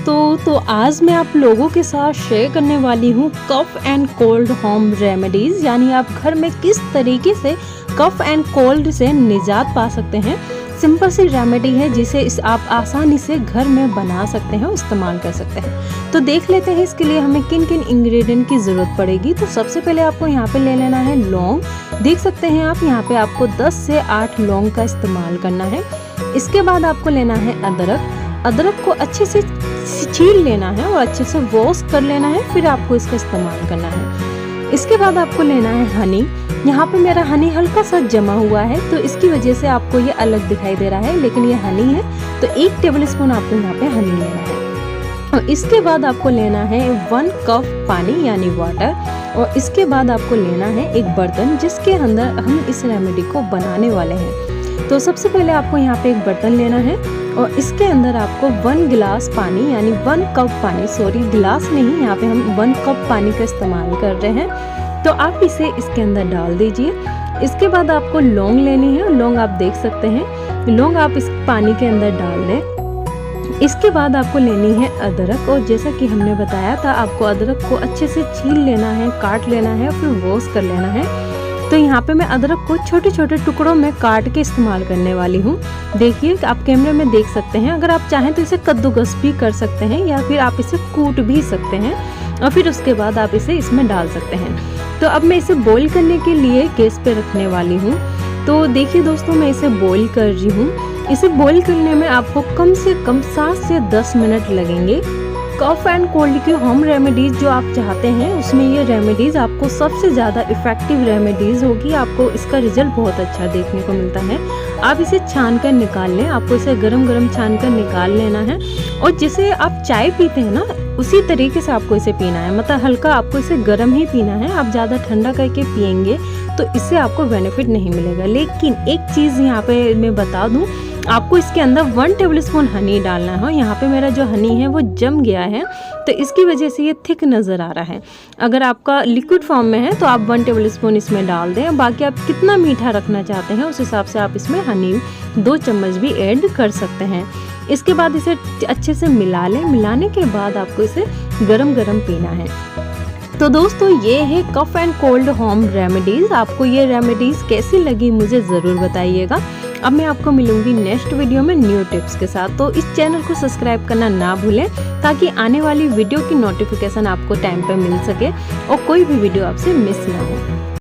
दोस्तों, तो आज मैं आप लोगों के साथ शेयर करने वाली हूँ cough and cold home remedies, यानी आप घर में किस तरीके से कफ एंड कोल्ड से निजात पा सकते हैं। सिंपल सी रेमेडी है जिसे आप आसानी से घर में बना सकते हैं और इस्तेमाल कर सकते हैं। तो देख लेते हैं इसके लिए हमें किन किन इंग्रेडिएंट की ज़रूरत पड़ेगी। तो सबसे पहले आपको यहाँ पे ले लेना है लौंग। देख सकते हैं आप यहाँ पे आपको 10 से 8 लौंग का इस्तेमाल करना है। इसके बाद आपको लेना है अदरक को अच्छे से छील लेना है और अच्छे से वॉश कर लेना है, फिर आपको इसका इस्तेमाल करना है। इसके बाद आपको लेना है हनी। यहाँ पे मेरा हनी हल्का सा जमा हुआ है तो इसकी वजह से आपको ये अलग दिखाई दे रहा है, लेकिन ये हनी है तो 1 टेबलस्पून आपको यहाँ पे हनी लेना है। और इसके बाद आपको लेना है 1 कप पानी यानी वाटर। और इसके बाद आपको लेना है एक बर्तन जिसके अंदर हम इस रेमेडी को बनाने वाले हैं। तो सबसे पहले आपको यहाँ पे एक बर्तन लेना है और इसके अंदर आपको 1 गिलास पानी यानी 1 कप पानी, सॉरी गिलास नहीं, यहाँ पे हम 1 कप पानी का इस्तेमाल कर रहे हैं। तो आप इसे इसके अंदर डाल दीजिए। इसके बाद आपको लौंग लेनी है। लौंग आप देख सकते हैं, लौंग आप इस पानी के अंदर डाल दें। इसके बाद आपको लेनी है अदरक, और जैसा कि हमने बताया था आपको अदरक को अच्छे से छील लेना है, काट लेना है, फिर वॉश कर लेना है। तो यहाँ पे मैं अदरक को छोटे छोटे टुकड़ों में काट के इस्तेमाल करने वाली हूँ। देखिए आप कैमरे में देख सकते हैं। अगर आप चाहें तो इसे कद्दूकस भी कर सकते हैं या फिर आप इसे कूट भी सकते हैं और फिर उसके बाद आप इसे इसमें डाल सकते हैं। तो अब मैं इसे बॉईल करने के लिए गैस पे रखने वाली हूँ। तो देखिए दोस्तों, मैं इसे बॉईल कर रही हूँ। इसे बॉईल करने में आपको कम से कम 7 से 10 मिनट लगेंगे। कफ एंड कोल्ड की होम रेमेडीज़ जो आप चाहते हैं उसमें ये रेमेडीज़ आपको सबसे ज़्यादा इफ़ेक्टिव रेमेडीज़ होगी। आपको इसका रिजल्ट बहुत अच्छा देखने को मिलता है। आप इसे छान कर निकाल लें। आपको इसे गरम गरम छान कर निकाल लेना है और जैसे आप चाय पीते हैं ना, उसी तरीके से आपको इसे पीना है। मतलब हल्का आपको इसे गर्म ही पीना है। आप ज़्यादा ठंडा करके पियेंगे तो इससे आपको बेनिफिट नहीं मिलेगा। लेकिन एक चीज़ यहाँ पे मैं बता दूँ, आपको इसके अंदर 1 टेबलस्पून हनी डालना है। यहाँ पे मेरा जो हनी है वो जम गया है तो इसकी वजह से ये थिक नज़र आ रहा है। अगर आपका लिक्विड फॉर्म में है तो आप 1 टेबलस्पून इसमें डाल दें। बाकी आप कितना मीठा रखना चाहते हैं उस हिसाब से आप इसमें हनी 2 चम्मच भी ऐड कर सकते हैं। इसके बाद इसे अच्छे से मिला लें। मिलाने के बाद आपको इसे गरम गरम पीना है। तो दोस्तों, ये है cough and cold home remedies. आपको ये रेमेडीज़ कैसी लगी मुझे ज़रूर बताइएगा। अब मैं आपको मिलूंगी नेक्स्ट वीडियो में न्यू टिप्स के साथ। तो इस चैनल को सब्सक्राइब करना ना भूलें ताकि आने वाली वीडियो की नोटिफिकेशन आपको टाइम पे मिल सके और कोई भी वीडियो आपसे मिस ना हो।